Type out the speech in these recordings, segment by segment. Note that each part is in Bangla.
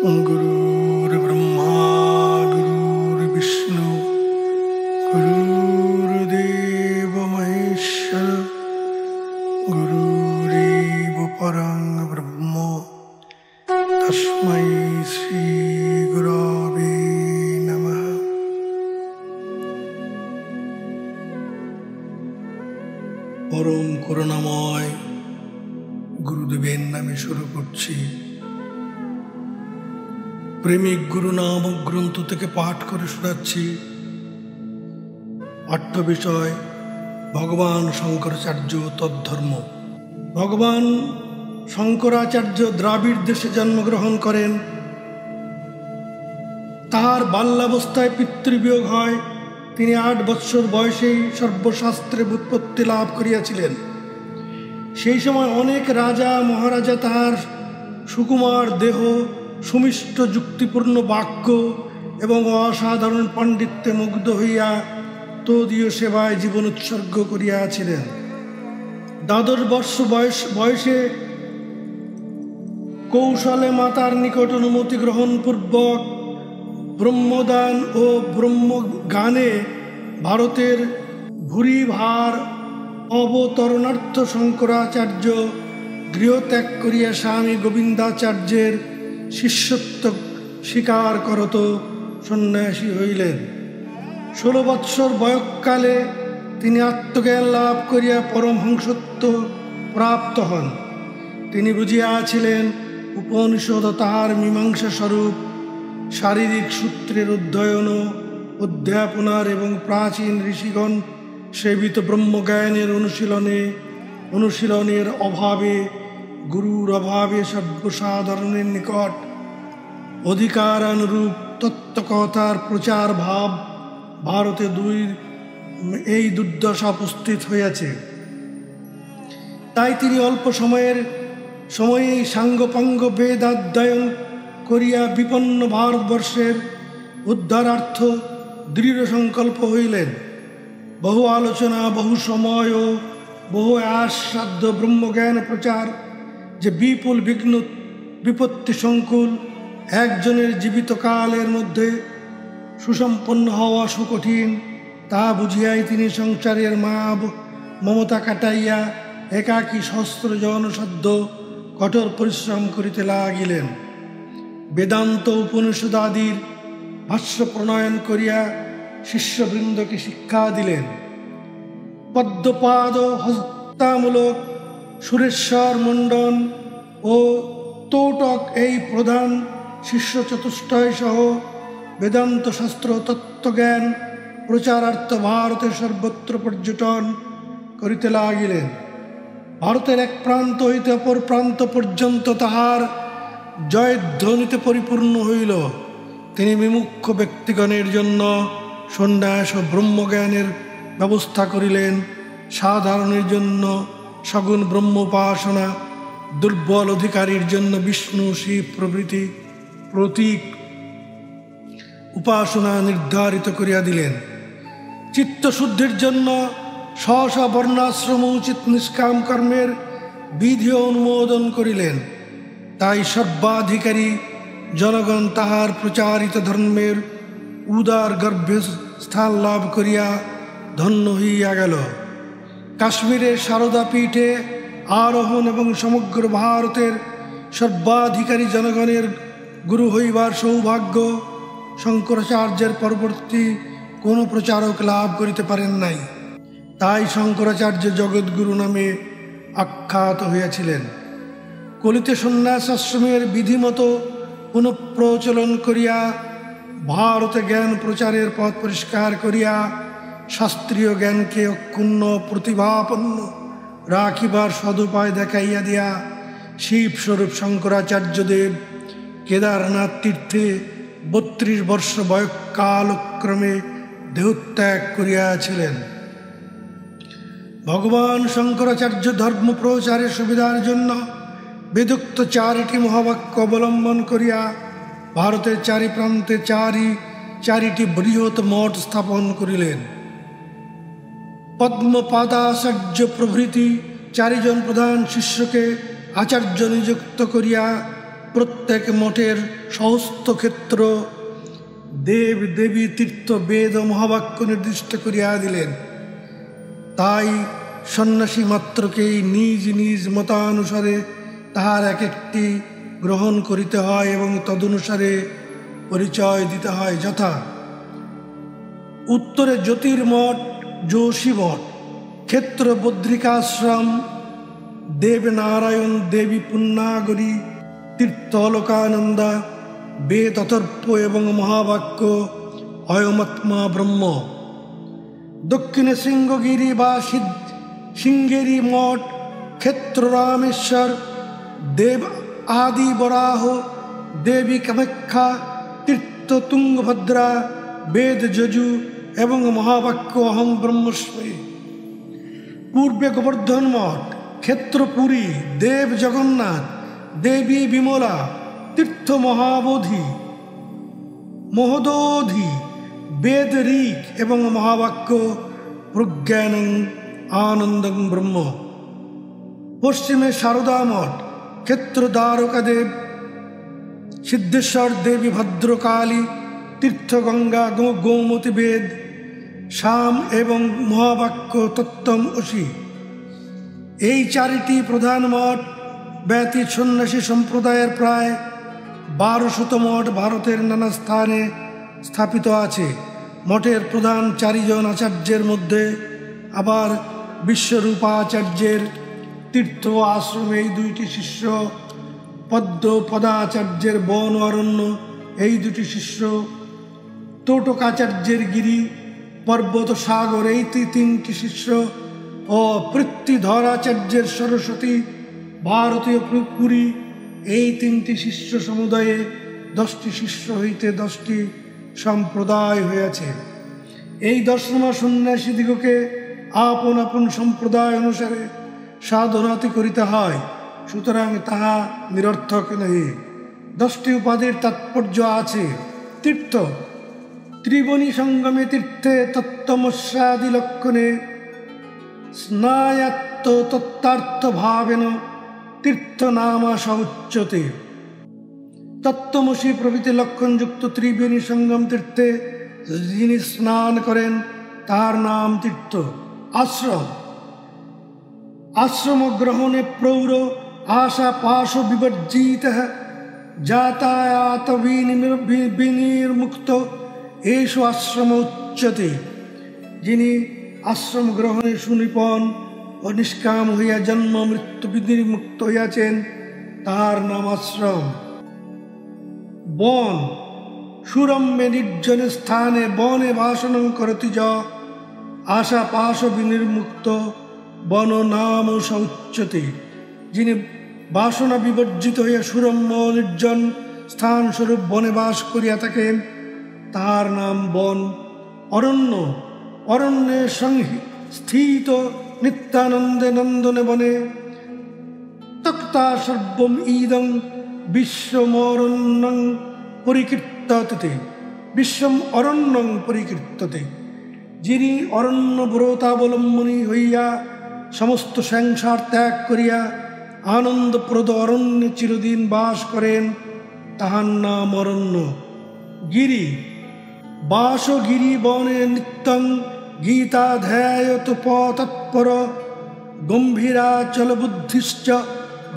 गुरुर्ब्रह्मा गुरुर्विष्णु गुरुर्देव महेश्वर गुरुरेव परं ब्रह्म तस्मै श्री गुरवे नमः। परम করুণাময় গুরুদেবের নামে শুরু করছি। প্রেমিক গুরু নামক গ্রন্থ থেকে পাঠ করে শোনাচ্ছি। পাঠ্য বিষয় ভগবান শঙ্করাচার্য তদ্ধর্ম। ভগবান শঙ্করাচার্য দ্রাবিড় দেশে জন্মগ্রহণ করেন। তাহার বাল্যাবস্থায় পিতৃবিয়োগ হয়। তিনি 8 বৎসর বয়সেই সর্বশাস্ত্রে ব্যুৎপত্তি লাভ করিয়াছিলেন। সেই সময় অনেক রাজা মহারাজা তাহার সুকুমার দেহ, সুমিষ্ট যুক্তিপূর্ণ বাক্য এবং অসাধারণ পাণ্ডিত্যে মুগ্ধ হইয়া তদীয় সেবায় জীবন উৎসর্গ করিয়াছিলেন। 12 বর্ষ বয়সে কৌশলে মাতার নিকট অনুমতি গ্রহণ পূর্বক ব্রহ্মদান ও ব্রহ্মগানে ভারতের ভূরিভার অবতরণার্থ শঙ্করাচার্য গৃহত্যাগ করিয়া স্বামী গোবিন্দাচার্যের শিষ্যত্ব স্বীকার করত সন্ন্যাসী হইলেন। 16 বৎসর বয়সকালে তিনি আত্মজ্ঞান লাভ করিয়া পরমহংসত্ব প্রাপ্ত হন। তিনি বুঝিয়াছিলেন উপনিষদ তাহার মীমাংসা স্বরূপ, শারীরিক সূত্রের অধ্যয়ন অধ্যাপনার এবং প্রাচীন ঋষিগণ সেবিত ব্রহ্মজ্ঞানের অনুশীলনের অভাবে, গুরুর অভাবে সর্বসাধারণের নিকট অধিকারানুরূপ তত্ত্বকথার প্রচার ভাব ভারতে এই দুর্দশা উপস্থিত হইয়াছে। তাই তিনি অল্প সময়েই সাঙ্গপাঙ্গ বেদাধ্যয়ন করিয়া বিপন্ন ভারতবর্ষের উদ্ধারার্থ দৃঢ় সংকল্প হইলেন। বহু আলোচনা, বহু সময় ও বহু আয়াসসাধ্য ব্রহ্মজ্ঞান প্রচার যে বিপুল বিঘ্ন বিপত্তি সংকুল, একজনের জীবিত কালের মধ্যে সুসম্পন্ন হওয়া সুকঠিন, তা বুঝিয়াই তিনি সংসারের মমতা কাটাইয়া একাকী সহস্র জনসাধ্য কঠোর পরিশ্রম করিতে লাগিলেন। বেদান্ত উপনিষদাদির ভাষ্য প্রণয়ন করিয়া শিষ্যবৃন্দকে শিক্ষা দিলেন। পদ্মপাদ হস্তামূলক সুরেশ্বর মণ্ডন ও তৌটক এই প্রধান শিষ্য চতুষ্টয় সহ বেদান্ত শাস্ত্র তত্ত্বজ্ঞান প্রচারার্থ ভারতের সর্বত্র পর্যটন করিতে লাগিলেন। ভারতের এক প্রান্ত হইতে অপর প্রান্ত পর্যন্ত তাহার জয়ধ্বনিতে পরিপূর্ণ হইল। তিনি বিমুখ্য ব্যক্তিগণের জন্য সন্ন্যাস ও ব্রহ্মজ্ঞানের ব্যবস্থা করিলেন। সাধারণের জন্য সগুণ ব্রহ্ম উপাসনা, দুর্বল অধিকারীর জন্য বিষ্ণু শিব প্রভৃতি প্রতীক উপাসনা নির্ধারিত করিয়া দিলেন। চিত্তশুদ্ধির জন্য স্ব বর্ণাশ্রম উচিত নিষ্কাম কর্মের বিধি অনুমোদন করিলেন। তাই সর্বাধিকারী জনগণ তাহার প্রচারিত ধর্মের উদার গর্ভে স্থান লাভ করিয়া ধন্য হইয়া গেল। কাশ্মীরের সারদা পীঠে আরোহণ এবং সমগ্র ভারতের সর্বাধিকারী জনগণের গুরু হইবার সৌভাগ্য শঙ্করাচার্যের পরবর্তী কোনো প্রচারক লাভ করিতে পারেন নাই। তাই শঙ্করাচার্য জগৎগুরু নামে আখ্যাত হইয়াছিলেন। কলিতে সন্ন্যাস আশ্রমের বিধিমতো পুনঃপ্রচলন করিয়া ভারতে জ্ঞান প্রচারের পথ পরিষ্কার করিয়া শাস্ত্রীয় জ্ঞানকে অক্ষুণ্ণ প্রতিভাপন্ন রাখিবার সদুপায় দেখাইয়া দিয়া শিবস্বরূপ শঙ্করাচার্যদেব কেদারনাথ তীর্থে 32 বর্ষ বয়ঃকালক্রমে দেহত্যাগ করিয়াছিলেন। ভগবান শঙ্করাচার্য ধর্ম প্রচারের সুবিধার জন্য বেদোক্ত 4টি মহাবাক্য অবলম্বন করিয়া ভারতের চারিপ্রান্তে চারিটি বৃহৎ মঠ স্থাপন করিলেন। পদ্মপাদাচার্য প্রভৃতি 4 জন প্রধান শিষ্যকে আচার্য নিযুক্ত করিয়া প্রত্যেক মঠের সহস্ত ক্ষেত্র দেব দেবী তীর্থ বেদ ও মহাবাক্য নির্দিষ্ট করিয়া দিলেন। তাই সন্ন্যাসী মাত্রকেই নিজ নিজ মতানুসারে তাহার এক একটি গ্রহণ করিতে হয় এবং তদনুসারে পরিচয় দিতে হয়। যথা উত্তরে জ্যোতির্মঠ, যোশী মঠ, ক্ষেত্র বদ্রিকাশ্রম, দেবনারায়ণ দেবী পুণ্যাগরী, তীর্থ অলোকানন্দা, বেদ অতর্প এবং মহাবাক্য অয়মাত্মা ব্রহ্ম। দক্ষিণে শৃঙ্গগিরি বা সিংহেরি মঠ, ক্ষেত্র রামেশ্বর, দেব আদি বরাহ, দেবী কামাখ্যা, তীর্থ তুঙ্গভদ্রা, বেদ যজু এবং মহাবাক্য অহং ব্রহ্মস্মী। পূর্বে গোবর্ধন মঠ, ক্ষেত্র পুরী, দেব জগন্নাথ, দেবী বিমলা, তীর্থ মহাবোধি, মহোদধি, বেদ ঋক এবং মহাবাক্য প্রজ্ঞানং আনন্দং ব্রহ্ম। পশ্চিমে শারদা মঠ, ক্ষেত্র দ্বারকাদেব, সিদ্ধেশ্বর দেবী ভদ্রকালী, তীর্থ গঙ্গা গোমতী, বেদ শাম এবং মহাবাক্য তত্ত্বম অসি। এই চারিটি প্রধান মঠ ব্যতীত সন্ন্যাসী সম্প্রদায়ের প্রায় 1200 মঠ ভারতের নানা স্থানে স্থাপিত আছে। মঠের প্রধান 4 জন আচার্যের মধ্যে আবার বিশ্বরূপাচার্যের তীর্থ আশ্রমে এই 2টি শিষ্য, পদ্ম পদাচার্যের বন অরণ্য এই 2টি শিষ্য, তোটকাচার্যের গিরি পর্বত সাগর এই 3টি শিষ্য ও পৃথ্বীধরাচার্যের সরস্বতী ভারতীয় পুরী এই 3টি শিষ্য সমুদায়ে 10টি শিষ্য হইতে 10টি সম্প্রদায় হইয়াছে। এই 10 সন্ন্যাসীদিগকে আপন আপন সম্প্রদায় অনুসারে সাধনাতি করিতে হয়, সুতরাং তাহা নিরর্থক নহে। 10টি উপাধির তাৎপর্য আছে। তীর্থ ত্রিবেণী সঙ্গমে তীর্থে তত্ত্বমস্যাদি লক্ষণে স্নায়াত্ম তত্ত্বার্থ ভাবেন তীর্থ নামাস উচ্যতে। তত্ত্বমসি প্রভৃতি লক্ষণযুক্ত ত্রিবেণী সঙ্গম তীর্থে যিনি স্নান করেন তার নাম তীর্থ। আশ্রম আশ্রম গ্রহণে প্রৌর আশা পাশ বিবর্জিত যাতায়াত বিনির্মুক্ত এষু আশ্রম উচ্যতে। যিনি আশ্রম গ্রহণে সুনিপুণ ও নিষ্কাম হইয়া জন্ম মৃত্যু বিনির্মুক্ত হইয়াছেন তাহার নাম আশ্রম। বন সুরম্যে নির্জনে স্থানে বনে ভাষণং করতি য আশা পাশ বিনির্মুক্ত বন নাম উচ্যতে। যিনি বাসনা বিবর্জিত হইয়া সুরম্য নির্জন স্থান স্বরূপ বনে বাস করিয়া থাকেন তাহার নাম বন। অরণ্য অরণ্যে স্থিত নিত্যানন্দে নন্দনে বনে তক্তা সর্বম ইদং বিশ্বমরণ্যং পরিকীর্ততে। বিশ্বম অরণ্যং পরিকীর্ততে। যিনি অরণ্য ব্রতাবলম্বনী হইয়া সমস্ত সংসার ত্যাগ করিয়া আনন্দপ্রদ অরণ্যে চিরদিন বাস করেন তাহার নাম অরণ্য। গিরি বাসগিরি বনে নিত্যং গীতাধ্যায়ত তৎপর গম্ভীরাচল বুদ্ধিশ্চ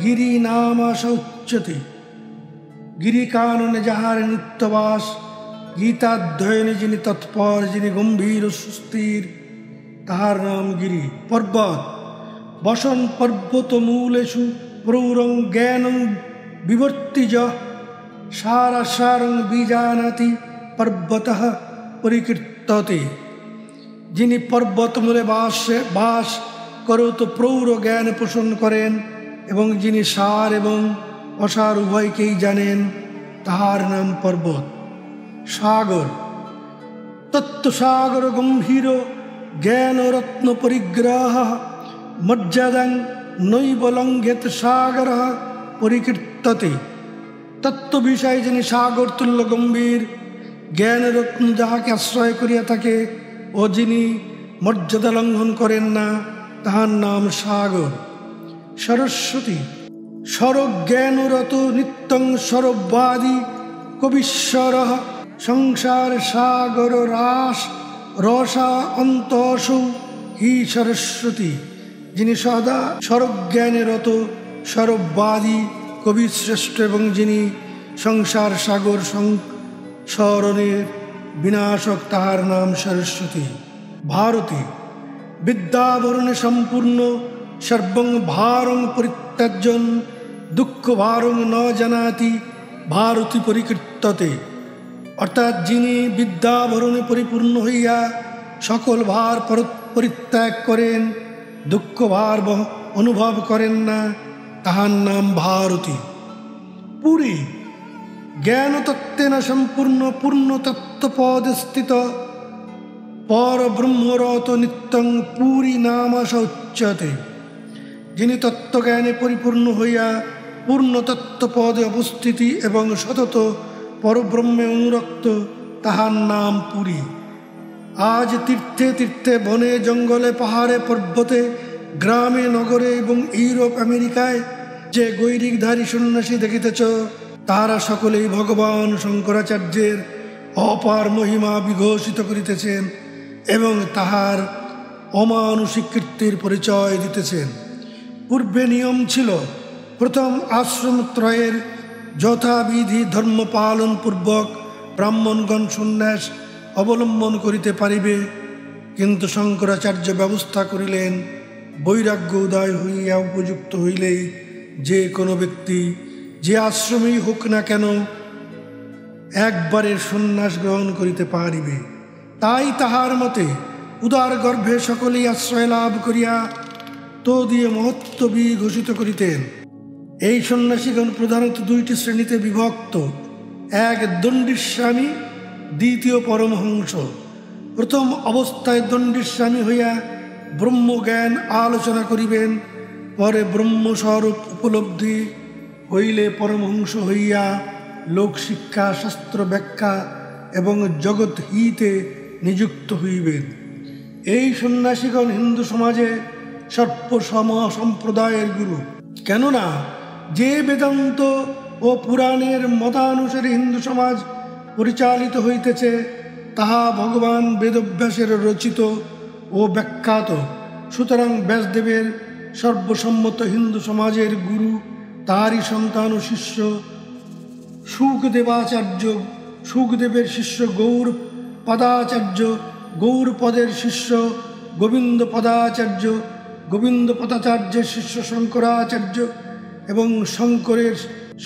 গিরি নামাস উচ্যতে। গিরিকাননে যাহার নিত্যবাস, গীতাধ্যয়নে যিনি তৎপর, যিনি গম্ভীর ও সুস্থির তাহার নাম গিরি। পর্বত বসন পর্বত মূলেষু প্রৌরং জ্ঞানং বিবর্তিজ সারাসারং বীজানাতি পর্বতঃ পরিকীর্ততে। যিনি পর্বতমূলে বাস করত প্রৌঢ় জ্ঞান পোষণ করেন এবং যিনি সার এবং অসার উভয়কেই জানেন তাহার নাম পর্বত। সাগর তত্ত্বসাগর গম্ভীর জ্ঞান রত্ন পরিগ্রহ মর্যাদাং নৈব লঙ্ঘেত সাগর পরিকীর্ততে। তত্ত্ব বিষয়ে যিনি সাগর তুল্য গম্ভীর জ্ঞান রত্ন যাহাকে আশ্রয় করিয়া থাকে ও যিনি মর্যাদা লঙ্ঘন করেন না তাহার নাম সাগর। সরস্বতী স্বরজ্ঞানরত নিত্যং স্বরবাদী কবিশ্বর সংসার সাগর রাস রসা অন্তসৌ হি সরস্বতী। যিনি সদা স্বরজ্ঞানে রত স্বরবাদী কবি শ্রেষ্ঠ এবং যিনি সংসার সাগর সংসরণের বিনাশক, তাহার নাম সরস্বতী। ভারতী বিদ্যাবরণে সম্পূর্ণ সর্বং ভারং পরিত্যাজ্যন দুঃখ ভারং ন জানাতি ভারতী পরিকীর্ততে। অর্থাৎ যিনি বিদ্যাবরণে পরিপূর্ণ হইয়া সকল ভার পরিত্যাগ করেন, দুঃখ ভার অনুভব করেন না, তাহার নাম ভারতী। পুরী জ্ঞানতত্ত্বেন সম্পূর্ণ পূর্ণতত্ত্বপদে স্থিত পরব্রহ্মরত নিত্যং পুরী নামস উচ্যতে। যিনি তত্ত্বজ্ঞানে পরিপূর্ণ হইয়া পূর্ণ তত্ত্বপদে অবস্থিতি এবং সতত পরব্রহ্মে অনুরক্ত, তাহার নাম পুরী। আজ তীর্থে তীর্থে বনে জঙ্গলে পাহাড়ে পর্বতে গ্রামে নগরে এবং ইউরোপ আমেরিকায় যে গৈরিকধারী সন্ন্যাসী দেখিতেছ, তাহারা সকলেই ভগবান শঙ্করাচার্যের অপার মহিমা বিঘোষিত করিতেছেন এবং তাহার অমানুষিক কীর্তির পরিচয় দিতেছেন। পূর্বে নিয়ম ছিল, প্রথম আশ্রমত্রয়ের যথাবিধি ধর্ম পালন পূর্বক ব্রাহ্মণগণ সন্ন্যাস অবলম্বন করিতে পারিবে, কিন্তু শঙ্করাচার্য ব্যবস্থা করিলেন, বৈরাগ্য উদয় হইয়া উপযুক্ত হইলেই যে কোনো ব্যক্তি যে আশ্রমেই হোক না কেন একবারের সন্ন্যাস গ্রহণ করিতে পারিবে। তাই তাহার মতে উদার গর্ভে সকলেই আশ্রয় লাভ করিয়া তো দিয়ে মহত্ব ঘোষিত করিতেন। এই সন্ন্যাসীগণ প্রধানত দুইটি শ্রেণীতে বিভক্ত, এক দণ্ডিস্বামী, দ্বিতীয় পরমহংস। প্রথম অবস্থায় দণ্ডিস্বামী হইয়া ব্রহ্মজ্ঞান আলোচনা করিবেন, পরে ব্রহ্মস্বরূপ উপলব্ধি হইলে পরমহংস হইয়া লোকশিক্ষা, শাস্ত্র ব্যাখ্যা এবং জগৎ হিতে নিযুক্ত হইবেন। এই সন্ন্যাসীগণ হিন্দু সমাজে সর্বসম সম্প্রদায়ের গুরু। কেননা যে বেদান্ত ও পুরাণের মতানুসারে হিন্দু সমাজ পরিচালিত হইতেছে, তাহা ভগবান বেদব্যাসের রচিত ও ব্যাখ্যাত। সুতরাং ব্যাসদেবের সর্বসম্মত হিন্দু সমাজের গুরু তাহারই সন্তান ও শিষ্য শুকদেবাচার্য, শুকদেবের শিষ্য গৌর পদাচার্য, গৌরপদের শিষ্য গোবিন্দ পদাচার্য, গোবিন্দ পদাচার্যের শিষ্য শঙ্করাচার্য এবং শঙ্করের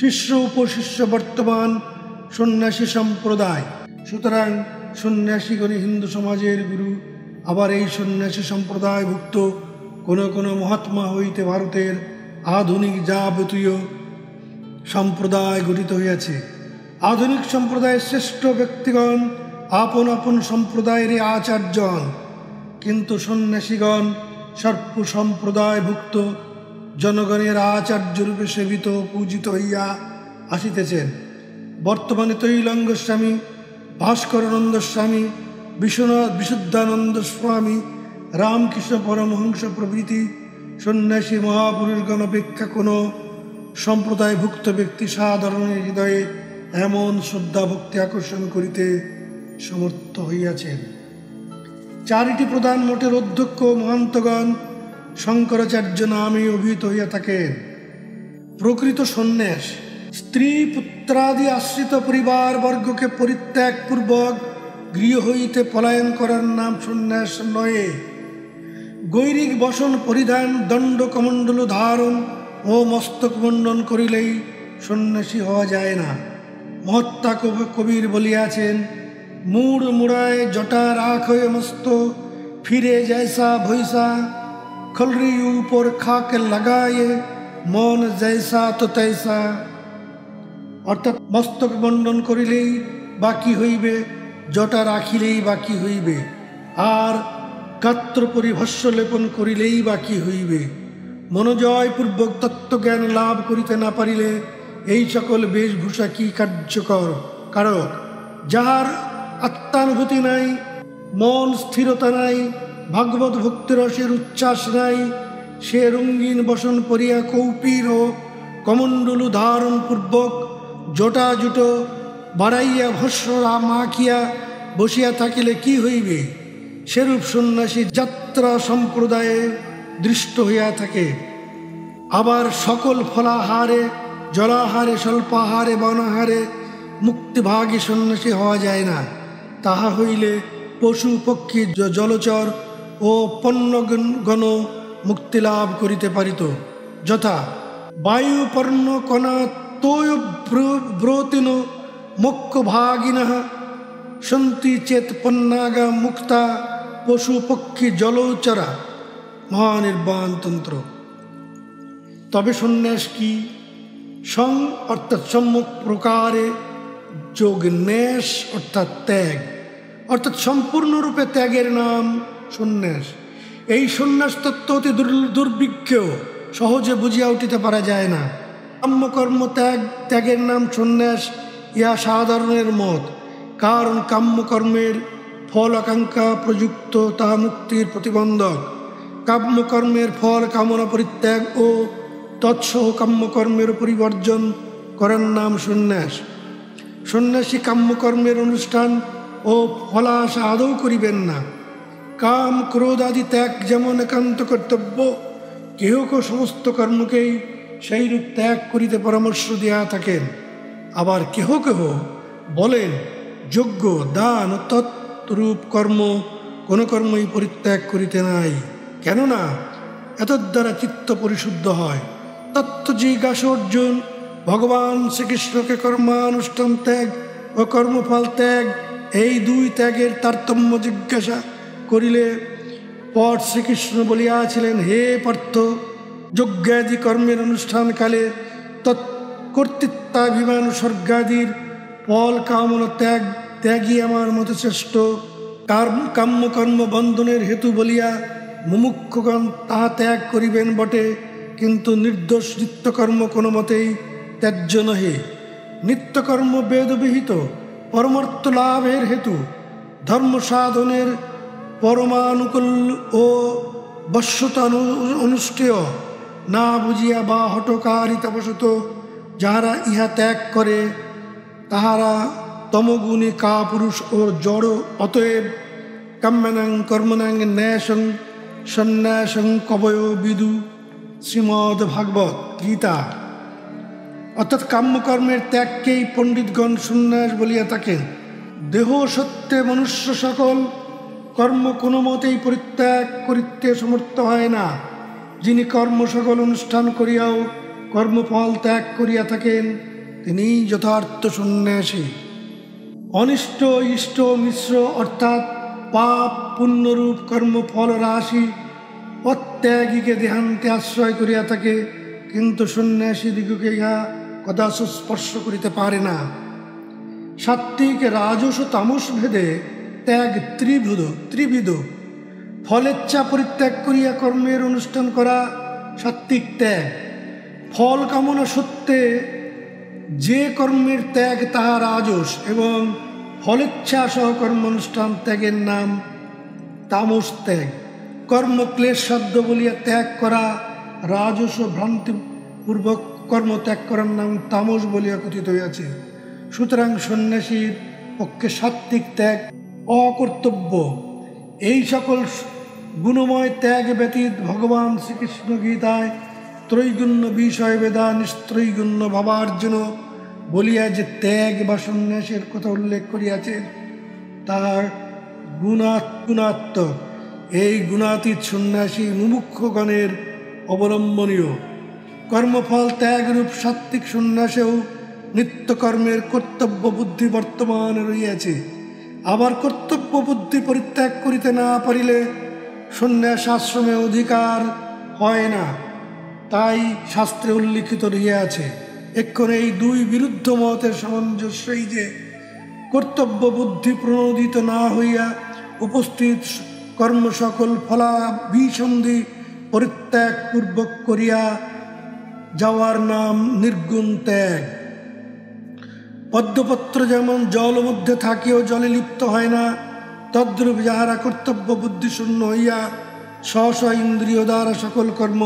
শিষ্য উপশিষ্য বর্তমান সন্ন্যাসী সম্প্রদায়। সুতরাং সন্ন্যাসীগণই হিন্দু সমাজের গুরু। আবার এই সন্ন্যাসী সম্প্রদায়ভুক্ত কোনো কোনো মহাত্মা হইতে ভারতের আধুনিক যাবতীয় সম্প্রদায় গঠিত হইয়াছে। আধুনিক সম্প্রদায়ের শ্রেষ্ঠ ব্যক্তিগণ আপন আপন সম্প্রদায়ের আচার্য হন, কিন্তু সন্ন্যাসীগণ সর্ব সম্প্রদায়ভুক্ত জনগণের আচার্যরূপে সেবিত পূজিত হইয়া আসিতেছেন। বর্তমানে তৈলঙ্গ স্বামী, ভাস্করানন্দ স্বামী, বিশ্বনাথ বিশুদ্ধানন্দ স্বামী, রামকৃষ্ণ পরমহংস প্রভৃতি সন্ন্যাসী মহাপুরুষগণ অপেক্ষা কোনো সম্প্রদায়ভুক্ত ব্যক্তি সাধারণের হৃদয়ে এমন শ্রদ্ধা ভক্তি আকর্ষণ করিতে সমর্থ হইয়াছেন। চারিটি প্রধান মঠের অধ্যক্ষ মহান্তগণ শঙ্করাচার্য নামে অভিহিত হইয়া থাকেন। প্রকৃত সন্ন্যাস স্ত্রী পুত্রাদি আশ্রিত পরিবার বর্গকে পরিত্যাগপূর্বক গৃহ হইতে পলায়ন করার নাম সন্ন্যাস নয়। গৈরিক বসন পরিধান, দণ্ড কমণ্ডল ধারণ ও মস্তক মণ্ডন করিলেই সন্ন্যাসী হওয়া যায় না। মহাত্মা কবির বলিয়াছেন, मूड मुड़ाए जटा राखे मस्त फिरे जैसा भैसा खलरी ऊपर खाके लगाए मन जैसा तो तैसा। अर्थात मस्तक बंडन करिलेई बाकी हইবে, जटा राखिलेई बाकी हইবে, আর গাত্র পরিভস্য লেপন করিলেই বাকি হইবে। মনোজয়পূর্বক তত্ত্বজ্ঞান লাভ করিতে না পারিলে এই সকল বেশভূষা কি কার্যকর কারক? যাহার আত্মানুভূতি নাই, মন স্থিরতা নাই, ভাগবত ভক্তিরসের উচ্ছ্বাস নাই, সে রঙিন বসন পরিয়া কৌপীর ও কমণ্ডলু ধারণ পূর্বক জটা জুটো বাড়াইয়া ভস্মরা মাখিয়া বসিয়া থাকিলে কি হইবে? সেরূপ সন্ন্যাসী যাত্রা সম্প্রদায়ে দৃষ্ট হইয়া থাকে। আবার সকল ফলাহারে, জলাহারে, স্বল্পাহারে, বনাহারে মুক্তিভাগী সন্ন্যাসী হওয়া যায় না। তাহা হইলে পশু পক্ষী জলচর ও পণ্যগণ মুক্তি লাভ করিতে পারিত। যথা বায়ু পর্ণ কণা তোয় ব্রতিন মোক্ষভাগিনঃ সন্তি চেত পন্নাগা মুক্তা পশু পক্ষী জলচরা। মহানির্বাণ তন্ত্র। তবে সন্ন্যাস কি? সং অর্থাৎ সম্যক প্রকারে, যোগ ন্যাস অর্থাৎ ত্যাগ, অর্থাৎ সম্পূর্ণরূপে ত্যাগের নাম সন্ন্যাস। এই সন্ন্যাস তত্ত্ব অতি দুর্ভিক্ষ, সহজে বুঝিয়া উঠিতে পারা যায় না। কাম্যকর্ম ত্যাগের নাম সন্ন্যাস, ইহা সাধারণের মত। কারণ কাম্যকর্মের ফল আকাঙ্ক্ষা প্রযুক্ত, তাহা মুক্তির প্রতিবন্ধক। কাম্যকর্মের ফল কামনা পরিত্যাগ ও তৎসহ কাম্যকর্মের পরিবর্জন করার নাম সন্ন্যাস। সন্ন্যাসী কাম্যকর্মের অনুষ্ঠান ও ফলাশা আদৌ করিবেন না। কাম ক্রোধ আদি ত্যাগ যেমন একান্ত কর্তব্য, কেহ কেহ সমস্ত কর্মকেই সেইরূপ ত্যাগ করিতে পরামর্শ দিয়া থাকেন। আবার কেহ কেহ বলেন যজ্ঞ, দান ও তৎরূপ কর্ম কোনো কর্মই পরিত্যাগ করিতে নাই, কেননা এতদ্বারা চিত্ত পরিশুদ্ধ হয়। তত্ত্ব জিজ্ঞাসা অর্জুন ভগবান শ্রীকৃষ্ণকে কর্মানুষ্ঠান ত্যাগ ও কর্মফল ত্যাগ, এই দুই ত্যাগের তারতম্য জিজ্ঞাসা করিলে পর শ্রীকৃষ্ণ বলিয়াছিলেন, হে পার্থ, যজ্ঞাদি কর্মের অনুষ্ঠানকালে তৎকর্তৃত্বাভিমান স্বর্গাদির ফল কামনা ত্যাগই আমার মতে শ্রেষ্ঠ। কাম্যকর্ম বন্ধনের হেতু বলিয়া মুমুক্ষুগণ তাহা ত্যাগ করিবেন বটে, কিন্তু নির্দোষ নিত্যকর্ম কোনো মতেই ত্যায্য নহে। নিত্যকর্ম বেদবিহিত, পরমার্থ লাভের হেতু, ধর্ম সাধনের পরমানুকূল ও বশ্যত অনুষ্ঠেয়। না বুঝিয়া বা হঠকারিতাবশত যাহারা ইহা ত্যাগ করে, তাহারা তমগুণী কাপুরুষ ও জড়। অতএব কাম্যানাং কর্মনাং ন্যাসং সন্ন্যাসং কবয় বিদু। শ্রীমদ্ ভাগবত গীতা। অর্থাৎ কাম্যকর্মের ত্যাগকেই পণ্ডিতগণ সন্ন্যাস বলিয়া থাকেন। দেহ সত্ত্বে মনুষ্য সকল কর্ম কোনো মতেই পরিত্যাগ করিতে সমর্থ হয় না। যিনি কর্ম সকল অনুষ্ঠান করিয়াও কর্মফল ত্যাগ করিয়া থাকেন, তিনি যথার্থ সন্ন্যাসী। অনিষ্ট ইষ্ট মিশ্র অর্থাৎ পাপ পুণ্যরূপ কর্মফল রাশি অত্যাগীকে দেহান্তে আশ্রয় করিয়া থাকে, কিন্তু সন্ন্যাসী দিগকে ইহা কদাচ স্পর্শ করিতে পারে না। সাত্ত্বিক রাজস তামস ভেদে ত্যাগ ত্রিবিধ। ফলেচ্ছা পরিত্যাগ করিয়া কর্মের অনুষ্ঠান করা সাত্ত্বিক ত্যাগ। ফল কামনা সত্ত্বে যে কর্মের ত্যাগ তাহা রাজস, এবং ফলেচ্ছা সহ কর্ম অনুষ্ঠান ত্যাগের নাম তামস ত্যাগ। কর্ম ক্লেশ সাধ্য বলিয়া ত্যাগ করা রাজস, ভ্রান্তিপূর্বক কর্ম ত্যাগ করার নাম তামস বলিয়া কথিত হইয়াছে। সুতরাং সন্ন্যাসীর পক্ষে সাত্ত্বিক ত্যাগ অকর্তব্য। এই সকল গুণময় ত্যাগ ব্যতীত ভগবান শ্রীকৃষ্ণ গীতায় ত্রৈগুণ্য বিষয় বেদা নিস্ত্রৈগুণ্য ভাবার্জুন বলিয়া যে ত্যাগ বা সন্ন্যাসের কথা উল্লেখ করিয়াছেন, তাহার গুণাত্মক। এই গুণাতীত সন্ন্যাসী মুমুক্ষগণের অবলম্বনীয়। কর্মফল ত্যাগরূপ সাত্ত্বিক সন্ন্যাসেও নিত্যকর্মের কর্তব্য বুদ্ধি বর্তমান রহিয়াছে। আবার কর্তব্য বুদ্ধি পরিত্যাগ করিতে না পারিলে সন্ন্যাস আশ্রমে অধিকার হয় না, তাই শাস্ত্রে উল্লিখিত রহিয়াছে। এক্ষণে এই দুই বিরুদ্ধ মতের সামঞ্জস্যই যে কর্তব্য বুদ্ধি প্রণোদিত না হইয়া উপস্থিত কর্ম সকল ফলাভিসন্ধি পরিত্যাগ পূর্বক করিয়া যাওয়ার নাম নির্গুণ ত্যাগ। পদ্মপত্র যেমন জল মধ্যে থাকিও জলে লিপ্ত হয় না, তদ্রূপ যাহারা কর্তব্য বুদ্ধিশূন্য হইয়া স্ব স্ব ইন্দ্রিয় দ্বারা সকল কর্ম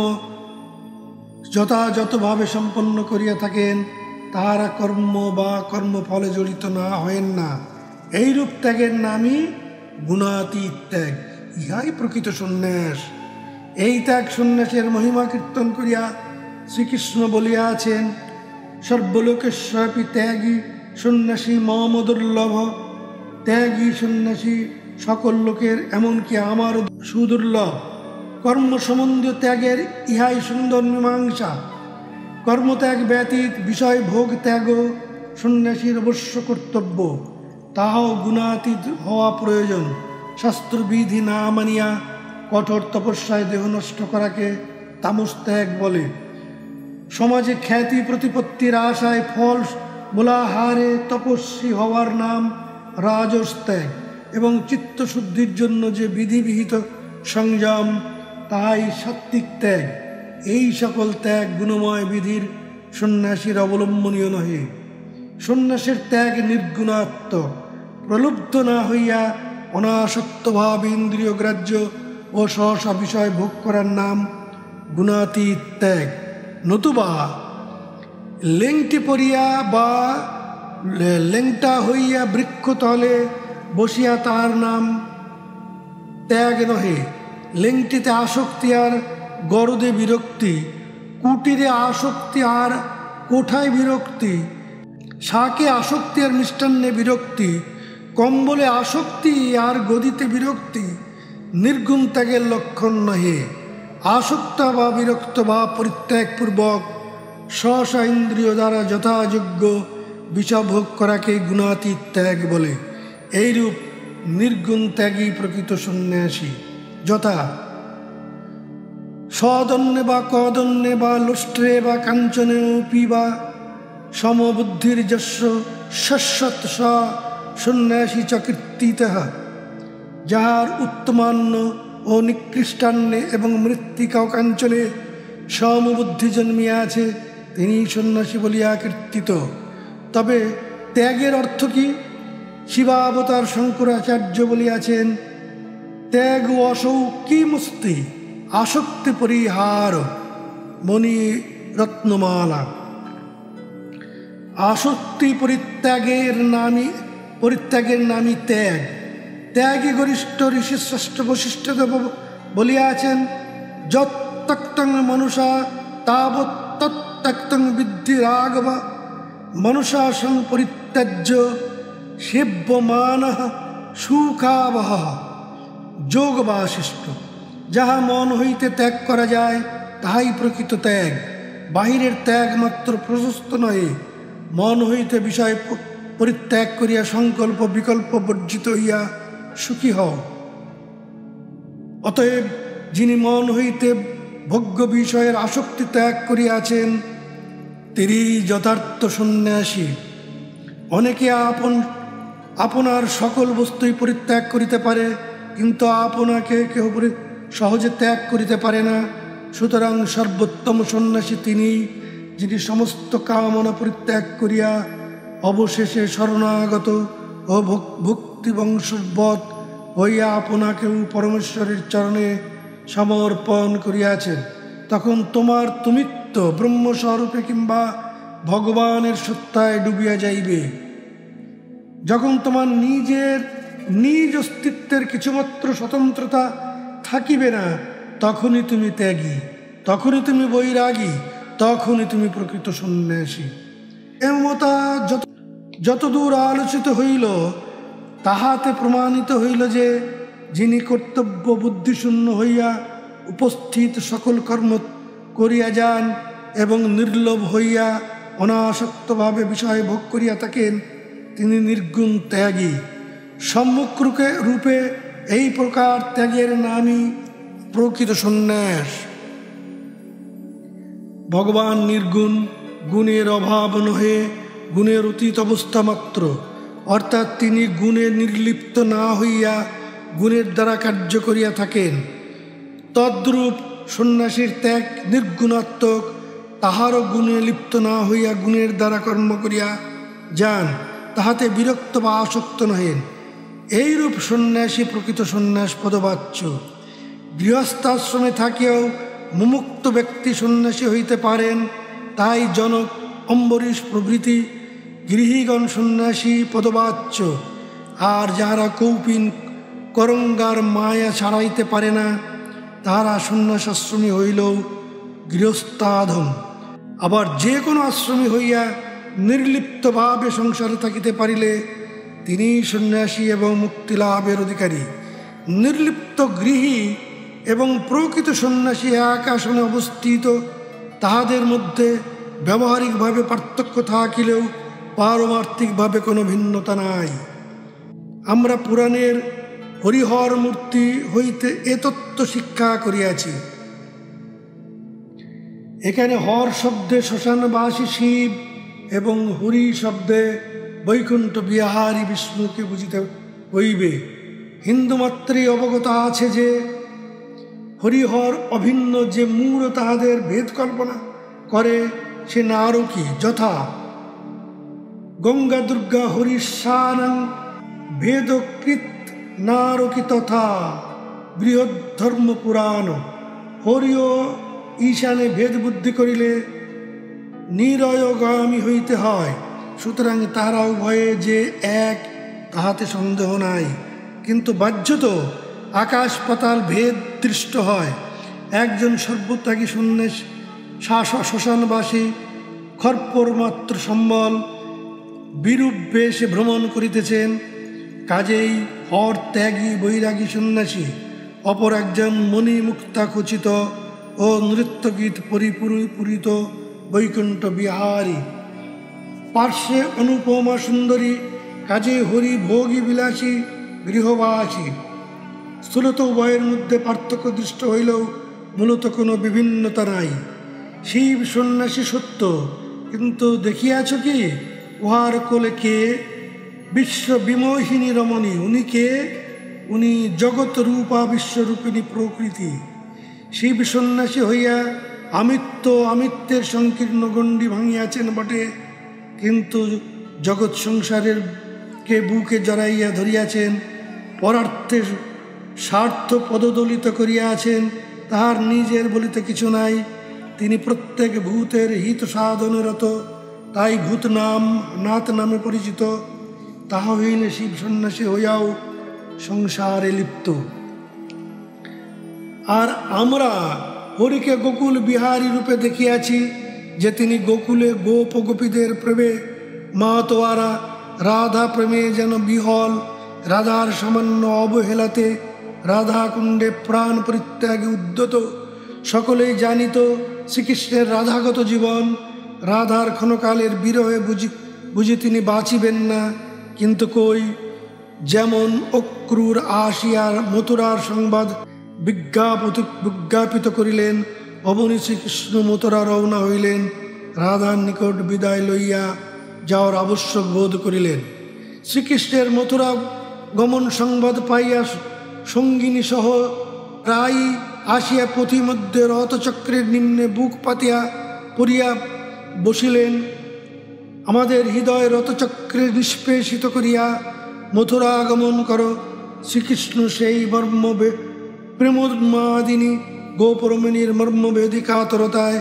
যথাযথভাবে সম্পন্ন করিয়া থাকেন, তাহারা কর্ম বা কর্মফলে জড়িত না হয়েন না। এইরূপ ত্যাগের নামই গুণাতীত ত্যাগ, ইহাই প্রকৃত সন্ন্যাস। এই ত্যাগ সন্ন্যাসের মহিমা কীর্তন করিয়া শ্রীকৃষ্ণ বলিয়াছেন, সর্বলোকেশ্বপি ত্যাগী সন্ন্যাসী মম দুর্লভ। ত্যাগী সন্ন্যাসী সকল লোকের, এমনকি আমারও সুদুর্লভ। কর্ম সম্বন্ধীয় ত্যাগের ইহাই সুন্দর মীমাংসা। কর্মত্যাগ ব্যতীত বিষয় ভোগ ত্যাগ সন্ন্যাসীর অবশ্য কর্তব্য, তাহাও গুণাতীত হওয়া প্রয়োজন। শাস্ত্রবিধি না মানিয়া কঠোর তপস্যায় দেহ নষ্ট করাকে তামস ত্যাগ বলে। সমাজে খ্যাতি প্রতিপত্তির আশায় ফল মূলাহারে তপস্বী হওয়ার নাম রাজস ত্যাগ, এবং চিত্তশুদ্ধির জন্য যে বিধিবিহিত সংযম, তাহাই সাত্ত্বিক ত্যাগ। এই সকল ত্যাগ গুণময় বিধির সন্ন্যাসীর অবলম্বনীয় নহে। সন্ন্যাসের ত্যাগ নির্গুণাত্মক। প্রলুব্ধ না হইয়া অনাসক্তভাবে ইন্দ্রিয় গ্রাহ্য ও সহসা বিষয় ভোগ করার নাম গুণাতীত ত্যাগ। নতুবা লেংটি পরিয়া বা লেংটা হইয়া বৃক্ষতলে বসিয়া তার নাম ত্যাগ নহে। লেংটিতে আসক্তি আর গরদে বিরক্তি, কুটিরে আসক্তি আর কোঠায় বিরক্তি, শাকে আসক্তি আর মিষ্টান্নে বিরক্তি, কম্বলে আসক্তি আর গদিতে বিরক্তি নির্গুণ ত্যাগের লক্ষণ নহে। আসক্ত বা বিরক্ত বা পরিত্যাগপূর্বক সহসা ইন্দ্রিয় দ্বারা যথাযোগ্য বিষয় ভোগ করাকে গুণাতীত ত্যাগ বলে। এইরূপ নির্গুণ ত্যাগী প্রকৃত সন্ন্যাসী। যথা সদন্যে বা কদন্যে বা লোষ্ট্রে বা কাঞ্চনে পিবা সমবুদ্ধির যস্য শস্যৎ স সন্ন্যাসী চ কীর্তিতঃ। যাহার উত্তমান্ন ও নিকৃষ্টান্নে এবং মৃত্তিকা ও কাঞ্চনে সমবুদ্ধি জন্মিয়াছে, তিনি সন্ন্যাসী বলিয়া কীর্তিত। তবে ত্যাগের অর্থ কি? শিবাবতার শঙ্করাচার্য বলিয়াছেন, ত্যাগ অসৌ কিমস্তি আসক্তি পরিহার মণি রত্নমালা। আসক্তি পরিত্যাগের নামই ত্যাগ। ত্যাগী গরিষ্ঠ ঋষি শ্রেষ্ঠ বশিষ্ঠদেব বলিয়াছেন, যত্ত্যক্তং মনুষা তাবৎ তত্ত্যক্তং বিদ্ধি রাঘব। মনুষা সং পরিত্যাজ্য সেব্যমানঃ সুখাবহ। যোগ বাশিষ্ঠ। যাহা মন হইতে ত্যাগ করা যায়, তাহাই প্রকৃত ত্যাগ। বাহিরের ত্যাগ মাত্র প্রশস্ত নহে, মন হইতে বিষয় পরিত্যাগ করিয়া সংকল্প বিকল্প বর্জিত হইয়া সুখী হও। অতএব যিনি মন হইতে ভোগ্য বিষয়ের আসক্তি ত্যাগ করিয়াছেন, তিনি যথার্থ সন্ন্যাসী। অনেকে আপনার সকল বস্তুই পরিত্যাগ করিতে পারে, কিন্তু আপনাকে কেউ সহজে ত্যাগ করিতে পারে না। সুতরাং সর্বোত্তম সন্ন্যাসী তিনি, যিনি সমস্ত কামনা পরিত্যাগ করিয়া অবশেষে শরণাগত ও ভক্তিবংশবৎ হইয়া আপনাকেও পরমেশ্বরের চরণে সমর্পণ করিয়াছেন। তখন তোমার তুমিত্ব ব্রহ্মস্বরূপে কিংবা ভগবানের সত্তায় ডুবিয়া যাইবে। যখন তোমার নিজ অস্তিত্বের কিছুমাত্র স্বতন্ত্রতা থাকিবে না, তখনই তুমি ত্যাগী, তখনই তুমি বৈরাগী, তখনই তুমি প্রকৃত সন্ন্যাসী। এমতা যতদূর আলোচিত হইল, তাহাতে প্রমাণিত হইল যে যিনি কর্তব্য বুদ্ধিশূন্য হইয়া উপস্থিত সকল কর্ম করিয়া যান এবং নির্লোভ হইয়া অনাসক্তভাবে বিষয় ভোগ করিয়া থাকেন, তিনি নির্গুণ ত্যাগী। সম্মুখ রূপে এই প্রকার ত্যাগের নামই প্রকৃত সন্ন্যাস। ভগবান নির্গুণ, গুণের অভাব নহে, গুণের অতীত অবস্থা মাত্র। অর্থাৎ তিনি গুণে নির্লিপ্ত না হইয়া গুণের দ্বারা কার্য করিয়া থাকেন। তদ্রূপ সন্ন্যাসীর ত্যাগ নির্গুণাত্মক, তাহারও গুণে লিপ্ত না হইয়া গুণের দ্বারা কর্ম করিয়া যান, তাহাতে বিরক্ত বা আসক্ত নহেন। এইরূপ সন্ন্যাসী প্রকৃত সন্ন্যাস পদবাচ্য। গৃহস্থাশ্রমে থাকিয়াও মুমুক্ত ব্যক্তি সন্ন্যাসী হইতে পারেন, তাই জনক, অম্বরীশ প্রভৃতি গৃহীগণ সন্ন্যাসী পদবাচ্য। আর যাহারা কৌপিন করঙ্গার মায়া ছাড়াইতে পারে না, তাহারা সন্ন্যাসাশ্রমী হইলেও গৃহস্থাধম। আবার যে কোনো আশ্রমী হইয়া নির্লিপ্তভাবে সংসারে থাকিতে পারিলে তিনি সন্ন্যাসী এবং মুক্তিলাভের অধিকারী। নির্লিপ্ত গৃহী এবং প্রকৃত সন্ন্যাসী এক আসনে অবস্থিত, তাহাদের মধ্যে ব্যবহারিকভাবে পার্থক্য থাকিলেও পারমার্থিকভাবে কোনো ভিন্নতা নাই। আমরা পুরাণের হরিহর মূর্তি হইতে এ তত্ত্ব শিক্ষা করিয়াছি। এখানে হর শব্দে শ্মশানবাসী শিব এবং হরি শব্দে বৈকুণ্ঠ বিহারী বিষ্ণুকে বুঝিতে হইবে। হিন্দু মাত্রেই অবগত আছে যে হরিহর অভিন্ন যে মূল তাহাদের ভেদ কল্পনা করে সে নারকী, যথা গঙ্গা দুর্গা হরিশানং ভেদকৃত নারকী তথা বৃহদ্ধর্ম পুরাণ। হরি ও ঈশানে ভেদ বুদ্ধি করিলে নিরয়গামী হইতে হয়। সুতরাং তাহারা উভয়ে যে এক তাহাতে সন্দেহ নাই, কিন্তু বাহ্যত আকাশ পাতাল ভেদ দৃষ্ট হয়। একজন সর্বত্যাগী সন্ন্যাস শ্মশানবাসী খর্পর মাত্র সম্বল বিরূপ বেশে ভ্রমণ করিতেছেন, কাজেই হর ত্যাগী বৈরাগী সন্ন্যাসী। অপর একজন মণিমুক্তা খচিত ও নৃত্যগীত পরিপূরিত বৈকুণ্ঠ বিহারী। পার্শ্বে অনুপমা সুন্দরী, কাজে হরি ভোগী বিলাসী গৃহবাসী। স্থূলত উভয়ের মধ্যে পার্থক্য দৃষ্ট হইলেও মূলত কোনো বিভিন্নতা নাই। শিব সন্ন্যাসী সত্য, কিন্তু দেখিয়াছ কি উহার কোলে কে? বিশ্ব বিমোহিনী রমণী। উনি কে? উনি জগৎ রূপা বিশ্বরূপিণী প্রকৃতি। শিব সন্ন্যাসী হইয়া আমিত্বের সংকীর্ণ গণ্ডি ভাঙিয়াছেন বটে, কিন্তু জগৎ সংসারের কে বুকে জড়াইয়া ধরিয়াছেন, পরার্থে স্বার্থ পদদলিত করিয়াছেন। তাহার নিজের বলিতে কিছু নাই। তিনি প্রত্যেক ভূতের হিত সাধনরত, তাই নাথ নামে পরিচিত। তাহা হইলে শিব সন্ন্যাসী হইয়াও সংসারে লিপ্ত। আর আমরা হরিকে গোকুল বিহারী রূপে দেখিয়াছি, যে তিনি গোকুলে গোপ গোপীদের প্রেমে মাতোয়ারা, রাধা প্রেমে যেন বিহল। রাধার সামান্য অবহেলাতে রাধা কুণ্ডে প্রাণ পরিত্যাগে উদ্যত। সকলেই জানিত শ্রীকৃষ্ণের রাধাগত জীবন। রাধার ক্ষণকালের বিরহে বুঝি তিনি বাঁচিবেন না। কিন্তু কই, যেমন অক্রূর আসিয়ার মথুরার সংবাদ বিজ্ঞাপিত করিলেন, অবনী শ্রীকৃষ্ণ মথুরা রওনা হইলেন। রাধার নিকট বিদায় লইয়া যাওয়ার আবশ্যক বোধ করিলেন। শ্রীকৃষ্ণের মথুরা গমন সংবাদ পাইয়া সঙ্গিনী সহ প্রায় আসিয়া পথিমধ্যে রথচক্রের নিম্নে বুক পাতিয়া পড়িয়া বসিলেন। আমাদের হৃদয় রথচক্রে নিষ্পেষিত করিয়া মথুরা আগমন কর। শ্রীকৃষ্ণ সেই প্রেমোন্মাদিনী গোপরমণির মর্মভেদী কাতরতায়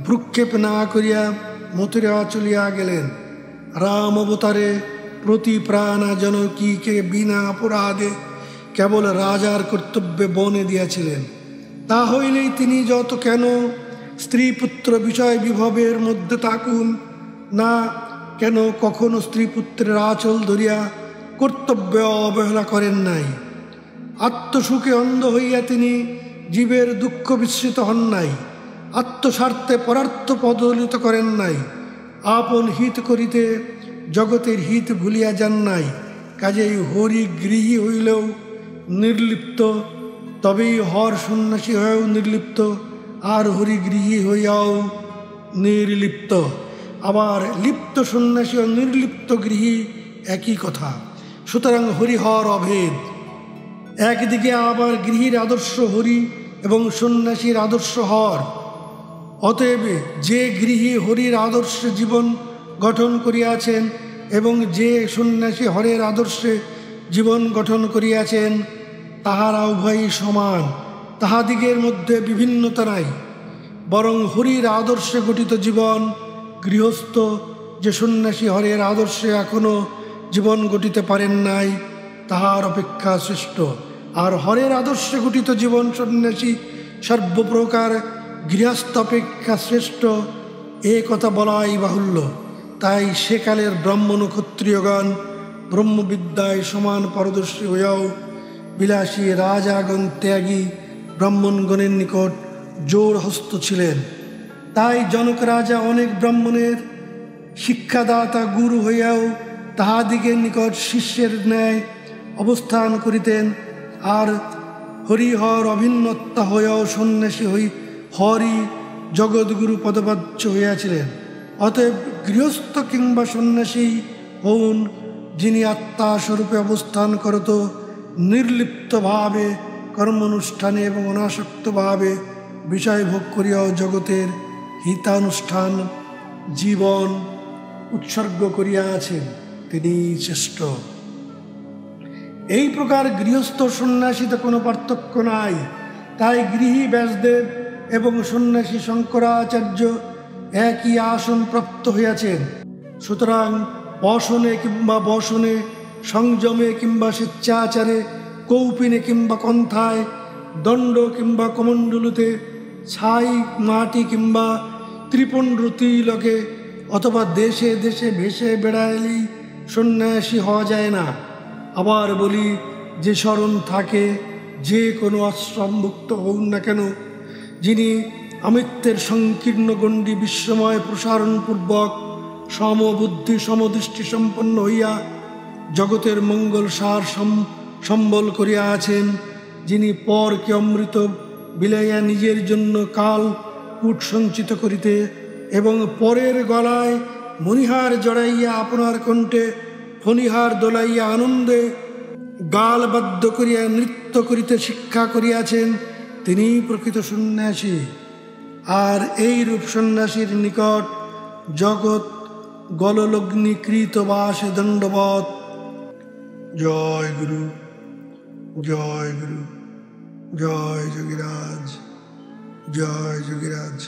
ভ্রুক্ষেপ না করিয়া মথুরা চলিয়া গেলেন। রাম অবতারে প্রতি প্রাণা জনকীকে বিনা অপরাধে কেবল রাজার কর্তব্যে বনে দিয়াছিলেন। তা হইলেই তিনি যত কেন স্ত্রী পুত্র বিষয় বিভবের মধ্যে থাকুন না কেন, কখনো স্ত্রী পুত্রের আঁচল ধরিয়া কর্তব্যে অবহেলা করেন নাই। আত্মসুখে অন্ধ হইয়া তিনি জীবের দুঃখ বিস্মৃত হন নাই। আত্মস্বার্থে পরার্থ পদদলিত করেন নাই। আপন হিত করিতে জগতের হিত ভুলিয়া যান নাই। কাজেই হরি গৃহী হইলেও নির্লিপ্ত, তবেই হর সন্ন্যাসী হয়েও নির্লিপ্ত, আর হরি গৃহী হইয়াও নির্লিপ্ত। আবার লিপ্ত সন্ন্যাসী ও নির্লিপ্ত গৃহী একই কথা। সুতরাং হরিহর অভেদ। একদিকে আবার গৃহীর আদর্শ হরি এবং সন্ন্যাসীর আদর্শ হর। অতএব যে গৃহী হরির আদর্শে জীবন গঠন করিয়াছেন এবং যে সন্ন্যাসী হরের আদর্শে জীবন গঠন করিয়াছেন, তাহারা উভয়ই সমান। তাহাদিগের মধ্যে বিভিন্নতা নাই। বরং হরির আদর্শে গঠিত জীবন। গৃহস্থ যে সন্ন্যাসী হরের আদর্শে এখনো জীবন গঠিতে পারেন নাই, তাহার অপেক্ষা শ্রেষ্ঠ। আর হরের আদর্শে গঠিত জীবন সন্ন্যাসী সর্বপ্রকার গৃহস্থ অপেক্ষা শ্রেষ্ঠ, এ কথা বলাই বাহুল্য। তাই সেকালের ব্রাহ্মণ ও ক্ষত্রিয়গণ ব্রহ্মবিদ্যায় সমান পারদর্শী হইয়াও বিলাসী রাজাগণ ত্যাগী ব্রাহ্মণগণের নিকট জোর হস্ত ছিলেন। তাই জনক রাজা অনেক ব্রাহ্মণের শিক্ষাদাতা গুরু হইয়াও তাহাদিগের নিকট শিষ্যের ন্যায় অবস্থান করিতেন। আর হরিহর অভিন্নতা হইয়াও সন্ন্যাসী হরি জগৎগুরু পদবাচ্য হইয়াছিলেন। অতএব গৃহস্থ কিংবা সন্ন্যাসী হউন, যিনি আত্মাস্বরূপে অবস্থান করত, নির্লিপ্তভাবে কর্মানুষ্ঠানে এবং অনাসক্তভাবে বিষয় ভোগ করিয়াও জগতের হিতানুষ্ঠান জীবন উৎসর্গ করিয়া আছেন, তিনি শ্রেষ্ঠ। এই প্রকার গৃহস্থ সন্ন্যাসীতে কোনো পার্থক্য নাই। তাই গৃহী ব্যাসদেব এবং সন্ন্যাসী শঙ্করাচার্য একই আসন প্রাপ্ত হইয়াছেন। সুতরাং অসনে কিংবা বসনে, সংযমে কিংবা স্বেচ্ছাচারে, কৌপিনে কিংবা কন্থায়, দণ্ড কিংবা কমণ্ডলুতে, ছাই মাটি কিংবা ত্রিপুণ্ড তিলকে অথবা দেশে দেশে ভেসে বেড়াইলেই সন্ন্যাসী হওয়া যায় না। আবার বলি, যে স্মরণ থাকে যে কোনো আশ্রমভুক্ত হউন না কেন, যিনি অমিত্যের সংকীর্ণ গণ্ডি বিশ্বময় প্রসারণপূর্বক সমবুদ্ধি সমদৃষ্টি সম্পন্ন হইয়া জগতের মঙ্গল সার সম্বল করিয়া আছেন, যিনি পরকে অমৃত বিলাইয়া নিজের জন্য কাল কূট সঞ্চিত করিতে এবং পরের গলায় মণিহার জড়াইয়া আপনার কণ্ঠে ফণিহার দোলাইয়া আনন্দে গালবাদ্য করিয়া নৃত্য করিতে শিক্ষা করিয়াছেন, তিনিই প্রকৃত সন্ন্যাসী। আর এই রূপ সন্ন্যাসীর নিকট জগৎ গললগ্নিকৃত বাসে দণ্ডবৎ। জয় গুরু, জয় গুরু, জয় যোগীরাজ, জয় যোগীরাজ।